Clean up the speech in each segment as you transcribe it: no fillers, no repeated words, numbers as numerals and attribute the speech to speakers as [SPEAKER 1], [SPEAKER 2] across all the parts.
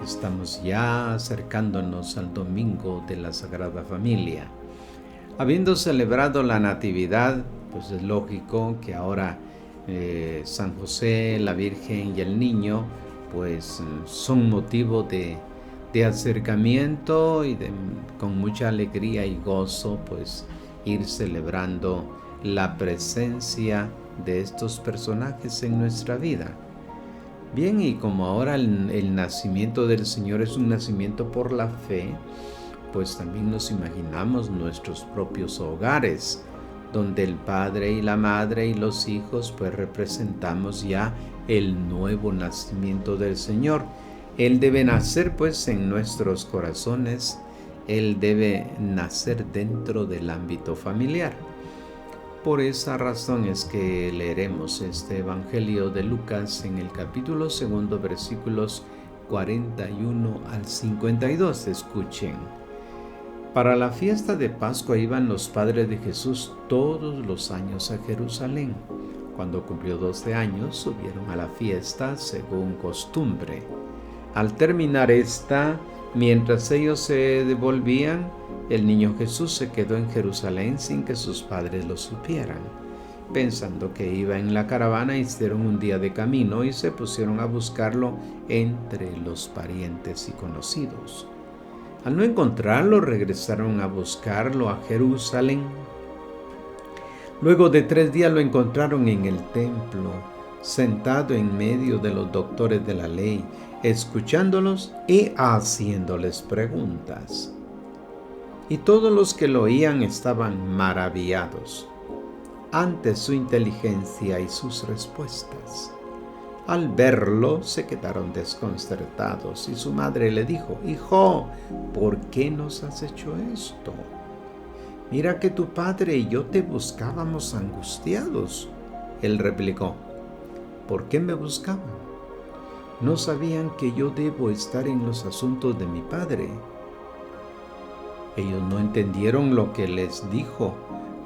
[SPEAKER 1] Estamos ya acercándonos al domingo de la Sagrada Familia. Habiendo celebrado la Natividad, pues es lógico que ahora San José, la Virgen y el Niño, pues son motivo de acercamiento y con mucha alegría y gozo, pues ir celebrando la presencia de estos personajes en nuestra vida. Bien, y como ahora el nacimiento del Señor es un nacimiento por la fe, pues también nos imaginamos nuestros propios hogares, donde el Padre y la Madre y los hijos pues representamos ya el nuevo nacimiento del Señor. Él debe nacer pues en nuestros corazones, Él debe nacer dentro del ámbito familiar. Por esa razón es que leeremos este Evangelio de Lucas en el capítulo 2, versículos 41 al 52. Escuchen. Para la fiesta de Pascua iban los padres de Jesús todos los años a Jerusalén. Cuando cumplió 12 años, subieron a la fiesta según costumbre. Al terminar esta, mientras ellos se devolvían, el niño Jesús se quedó en Jerusalén sin que sus padres lo supieran. Pensando que iba en la caravana, hicieron un día de camino y se pusieron a buscarlo entre los parientes y conocidos. Al no encontrarlo, regresaron a buscarlo a Jerusalén. Luego de 3 días lo encontraron en el templo, sentado en medio de los doctores de la ley, escuchándolos y haciéndoles preguntas. Y todos los que lo oían estaban maravillados ante su inteligencia y sus respuestas. Al verlo se quedaron desconcertados y su madre le dijo: «Hijo, ¿por qué nos has hecho esto? Mira que tu padre y yo te buscábamos angustiados». Él replicó: «¿Por qué me buscaban? ¿No sabían que yo debo estar en los asuntos de mi padre?». Ellos no entendieron lo que les dijo.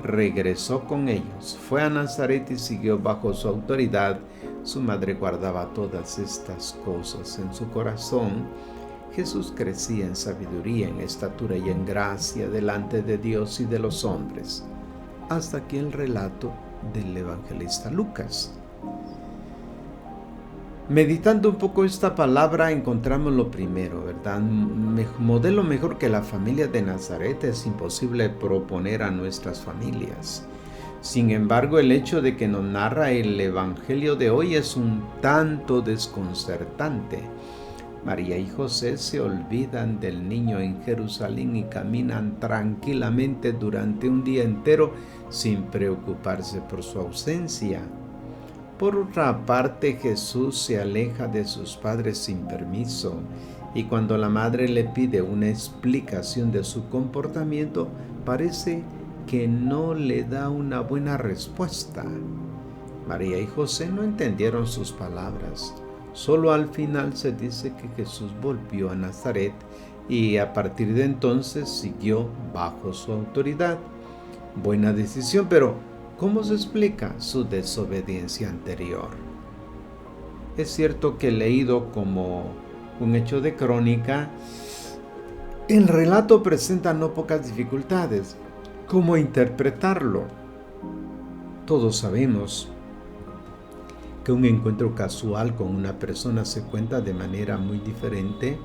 [SPEAKER 1] Regresó con ellos, fue a Nazaret y siguió bajo su autoridad. Su madre guardaba todas estas cosas en su corazón. Jesús crecía en sabiduría, en estatura y en gracia delante de Dios y de los hombres. Hasta aquí el relato del evangelista Lucas. Meditando un poco esta palabra encontramos lo primero, ¿verdad? Modelo mejor que la familia de Nazaret es imposible proponer a nuestras familias. Sin embargo, el hecho de que nos narra el Evangelio de hoy es un tanto desconcertante. María y José se olvidan del niño en Jerusalén y caminan tranquilamente durante un día entero sin preocuparse por su ausencia. Por otra parte, Jesús se aleja de sus padres sin permiso, y cuando la madre le pide una explicación de su comportamiento, parece que no le da una buena respuesta. María y José no entendieron sus palabras. Solo al final se dice que Jesús volvió a Nazaret y a partir de entonces siguió bajo su autoridad. Buena decisión, pero ¿cómo se explica su desobediencia anterior? Es cierto que leído como un hecho de crónica, el relato presenta no pocas dificultades. ¿Cómo interpretarlo? Todos sabemos que un encuentro casual con una persona se cuenta de manera muy diferente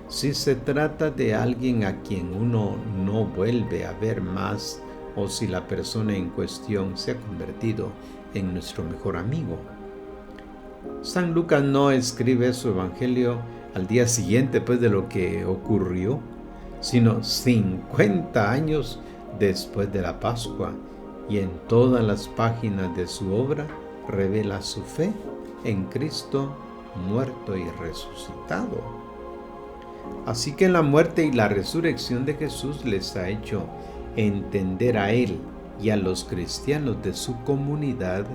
[SPEAKER 1] si se trata de alguien a quien uno no vuelve a ver más o si la persona en cuestión se ha convertido en nuestro mejor amigo. San Lucas no escribe su evangelio al día siguiente de lo que ocurrió, sino 50 años después de la Pascua, y en todas las páginas de su obra revela su fe en Cristo muerto y resucitado. Así que la muerte y la resurrección de Jesús les ha hecho entender a él y a los cristianos de su comunidad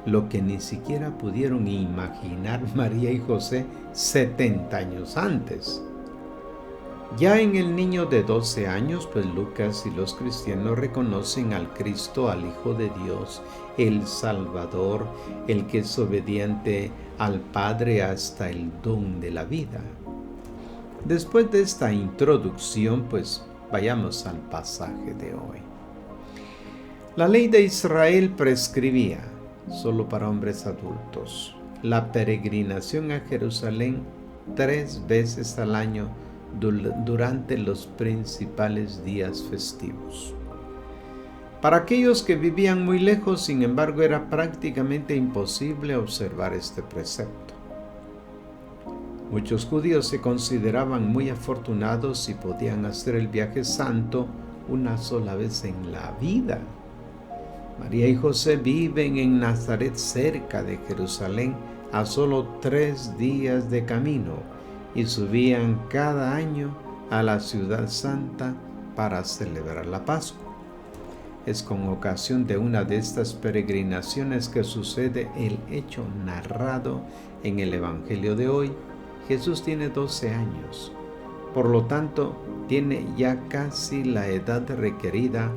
[SPEAKER 1] lo que ni siquiera pudieron imaginar María y José 70 años antes. Ya en el niño de 12 años, pues Lucas y los cristianos reconocen al Cristo, al Hijo de Dios, el Salvador, el que es obediente al Padre hasta el don de la vida. Después de esta introducción, pues vayamos al pasaje de hoy. La ley de Israel prescribía, solo para hombres adultos, la peregrinación a Jerusalén 3 veces al año durante los principales días festivos. Para aquellos que vivían muy lejos, sin embargo, era prácticamente imposible observar este precepto. Muchos judíos se consideraban muy afortunados si podían hacer el viaje santo una sola vez en la vida. María y José viven en Nazaret, cerca de Jerusalén, a solo 3 días de camino, y subían cada año a la ciudad santa para celebrar la Pascua. Es con ocasión de una de estas peregrinaciones que sucede el hecho narrado en el Evangelio de hoy. Jesús tiene 12 años, por lo tanto tiene ya casi la edad requerida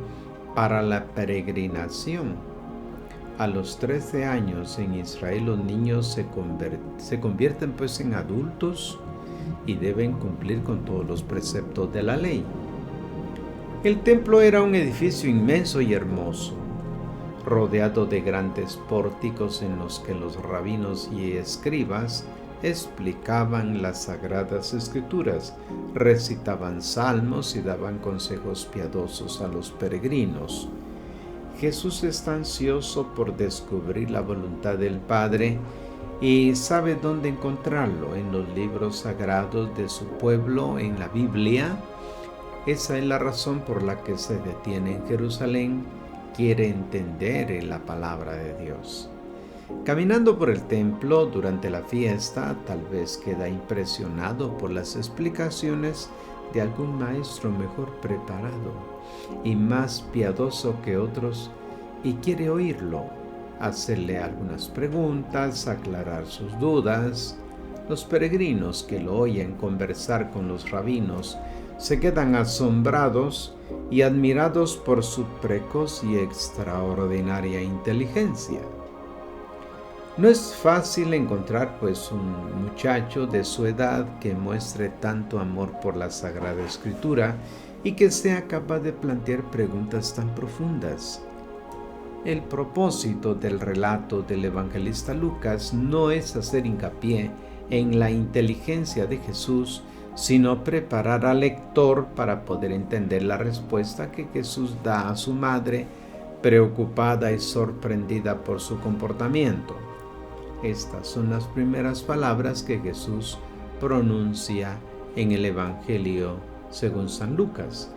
[SPEAKER 1] para la peregrinación. A los 13 años en Israel los niños se convierten pues en adultos y deben cumplir con todos los preceptos de la ley. El templo era un edificio inmenso y hermoso, rodeado de grandes pórticos en los que los rabinos y escribas explicaban las sagradas escrituras, recitaban salmos y daban consejos piadosos a los peregrinos. Jesús está ansioso por descubrir la voluntad del Padre y sabe dónde encontrarlo, en los libros sagrados de su pueblo, en la Biblia. Esa es la razón por la que se detiene en Jerusalén, quiere entender la palabra de Dios. Caminando por el templo durante la fiesta, tal vez queda impresionado por las explicaciones de algún maestro mejor preparado y más piadoso que otros, y quiere oírlo, hacerle algunas preguntas, aclarar sus dudas. Los peregrinos que lo oyen conversar con los rabinos se quedan asombrados y admirados por su precoz y extraordinaria inteligencia. No es fácil encontrar pues un muchacho de su edad que muestre tanto amor por la Sagrada Escritura y que sea capaz de plantear preguntas tan profundas. El propósito del relato del evangelista Lucas no es hacer hincapié en la inteligencia de Jesús, sino preparar al lector para poder entender la respuesta que Jesús da a su madre, preocupada y sorprendida por su comportamiento. Estas son las primeras palabras que Jesús pronuncia en el Evangelio según San Lucas.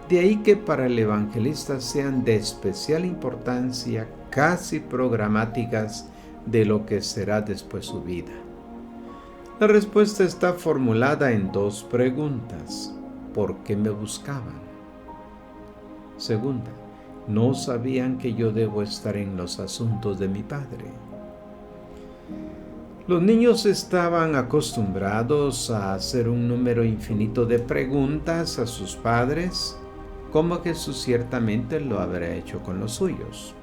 [SPEAKER 1] De ahí que para el evangelista sean de especial importancia, casi programáticas, de lo que será después su vida. La respuesta está formulada en 2 preguntas. ¿Por qué me buscaban? Segunda, ¿no sabían que yo debo estar en los asuntos de mi Padre? Los niños estaban acostumbrados a hacer un número infinito de preguntas a sus padres, como Jesús ciertamente lo habrá hecho con los suyos.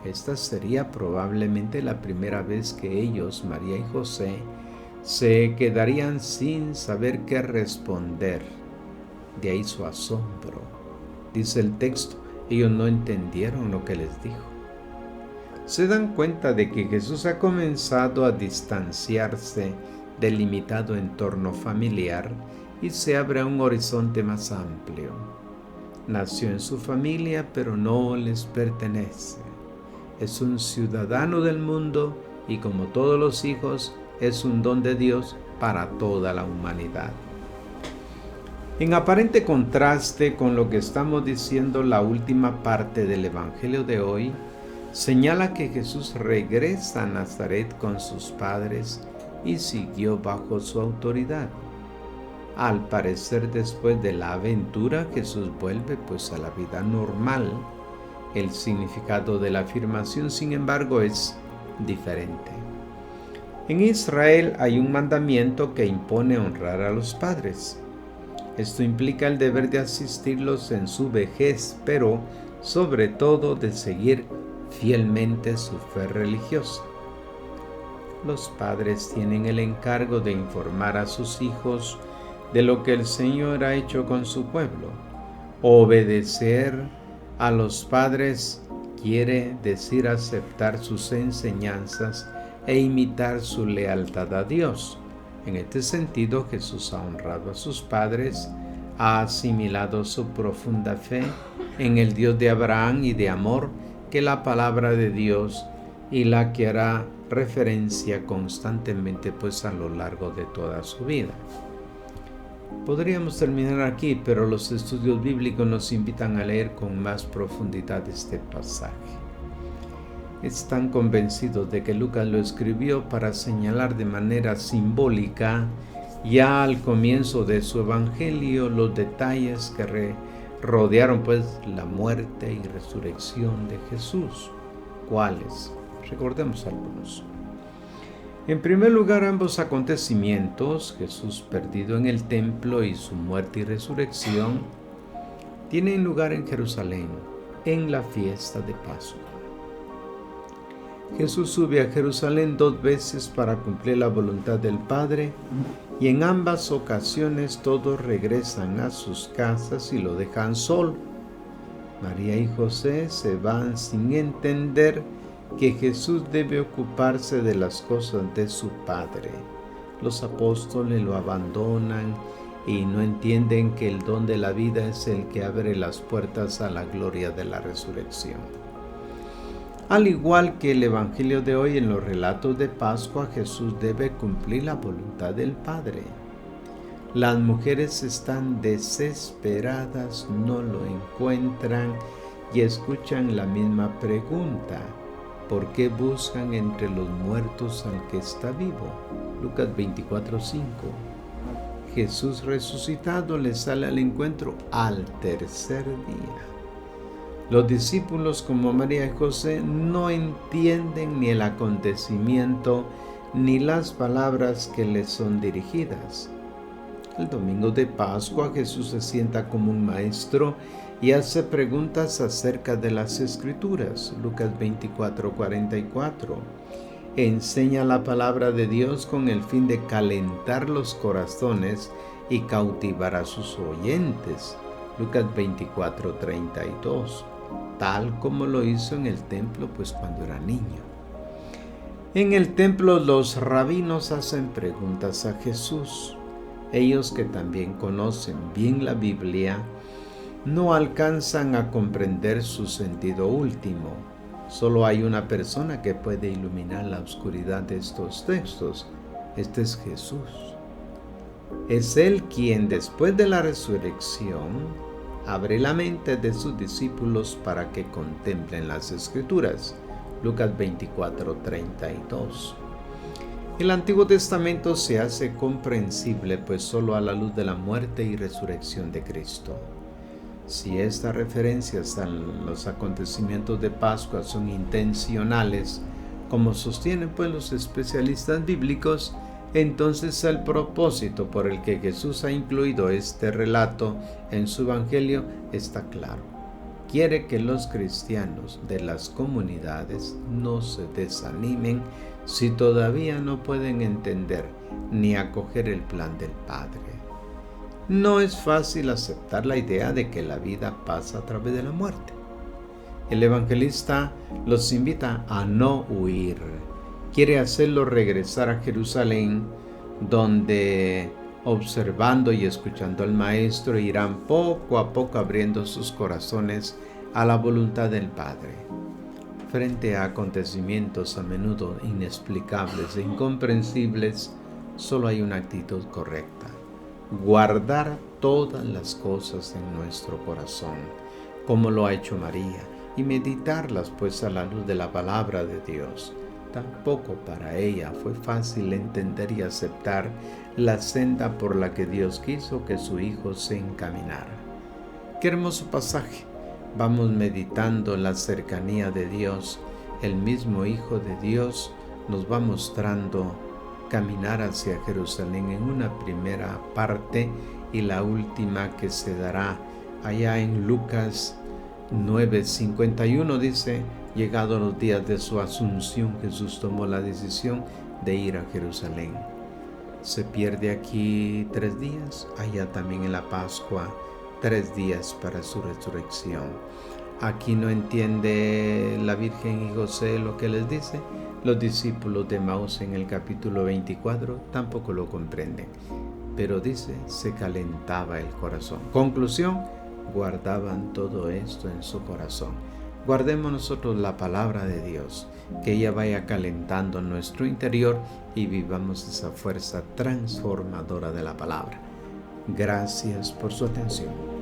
[SPEAKER 1] Esta sería probablemente la primera vez que ellos, María y José, se quedarían sin saber qué responder. De ahí su asombro. Dice el texto, ellos no entendieron lo que les dijo. Se dan cuenta de que Jesús ha comenzado a distanciarse del limitado entorno familiar y se abre a un horizonte más amplio. Nació en su familia, pero no les pertenece. Es un ciudadano del mundo y, como todos los hijos, es un don de Dios para toda la humanidad. En aparente contraste con lo que estamos diciendo, la última parte del Evangelio de hoy señala que Jesús regresa a Nazaret con sus padres y siguió bajo su autoridad. Al parecer, después de la aventura, Jesús vuelve pues a la vida normal. El significado de la afirmación, sin embargo, es diferente. En Israel hay un mandamiento que impone honrar a los padres. Esto implica el deber de asistirlos en su vejez, pero sobre todo de seguir fielmente su fe religiosa. Los padres tienen el encargo de informar a sus hijos de lo que el Señor ha hecho con su pueblo. Obedecer a los padres quiere decir aceptar sus enseñanzas e imitar su lealtad a Dios. En este sentido, Jesús ha honrado a sus padres, ha asimilado su profunda fe en el Dios de Abraham y de amor, que la palabra de Dios y la que hará referencia constantemente pues a lo largo de toda su vida. Podríamos terminar aquí, pero los estudios bíblicos nos invitan a leer con más profundidad este pasaje. Están convencidos de que Lucas lo escribió para señalar de manera simbólica, ya al comienzo de su evangelio, los detalles que rodearon pues la muerte y resurrección de Jesús. ¿Cuáles? Recordemos algunos. En primer lugar, ambos acontecimientos, Jesús perdido en el templo y su muerte y resurrección, tienen lugar en Jerusalén, en la fiesta de Pascua. Jesús sube a Jerusalén 2 veces para cumplir la voluntad del Padre, y en ambas ocasiones todos regresan a sus casas y lo dejan solo. María y José se van sin entender que Jesús debe ocuparse de las cosas de su Padre. Los apóstoles lo abandonan y no entienden que el don de la vida es el que abre las puertas a la gloria de la resurrección. Al igual que el Evangelio de hoy, en los relatos de Pascua, Jesús debe cumplir la voluntad del Padre. Las mujeres están desesperadas, no lo encuentran y escuchan la misma pregunta: ¿por qué buscan entre los muertos al que está vivo? Lucas 24:5. Jesús resucitado les sale al encuentro al tercer día. Los discípulos, como María y José, no entienden ni el acontecimiento ni las palabras que les son dirigidas. El domingo de Pascua, Jesús se sienta como un maestro y hace preguntas acerca de las Escrituras. Lucas 24:44. Enseña la palabra de Dios con el fin de calentar los corazones y cautivar a sus oyentes. Lucas 24:32. Tal como lo hizo en el templo, pues cuando era niño. En el templo los rabinos hacen preguntas a Jesús. Ellos, que también conocen bien la Biblia, no alcanzan a comprender su sentido último. Solo hay una persona que puede iluminar la oscuridad de estos textos. Este es Jesús. Es Él quien, después de la resurrección, abre la mente de sus discípulos para que contemplen las Escrituras. Lucas 24:32. El Antiguo Testamento se hace comprensible pues solo a la luz de la muerte y resurrección de Cristo. Si estas referencias a los acontecimientos de Pascua son intencionales, como sostienen pues los especialistas bíblicos, entonces el propósito por el que Jesús ha incluido este relato en su evangelio está claro. Quiere que los cristianos de las comunidades no se desanimen si todavía no pueden entender ni acoger el plan del Padre. No es fácil aceptar la idea de que la vida pasa a través de la muerte. El evangelista los invita a no huir. Quiere hacerlos regresar a Jerusalén, donde, observando y escuchando al Maestro, irán poco a poco abriendo sus corazones a la voluntad del Padre. Frente a acontecimientos a menudo inexplicables e incomprensibles, solo hay una actitud correcta: guardar todas las cosas en nuestro corazón, como lo ha hecho María, y meditarlas pues a la luz de la palabra de Dios. Tampoco para ella fue fácil entender y aceptar la senda por la que Dios quiso que su Hijo se encaminara. Qué hermoso pasaje. Vamos meditando la cercanía de Dios. El mismo Hijo de Dios nos va mostrando caminar hacia Jerusalén en una primera parte y la última que se dará allá en Lucas 9:51 dice: llegados los días de su asunción, Jesús tomó la decisión de ir a Jerusalén. Se pierde aquí 3 días, allá también en la Pascua 3 días para su resurrección. Aquí no entiende la Virgen y José lo que les dice. Los discípulos de Maús en el capítulo 24 tampoco lo comprenden. Pero dice, se calentaba el corazón. Conclusión, guardaban todo esto en su corazón. Guardemos nosotros la palabra de Dios, que ella vaya calentando nuestro interior y vivamos esa fuerza transformadora de la palabra. Gracias por su atención.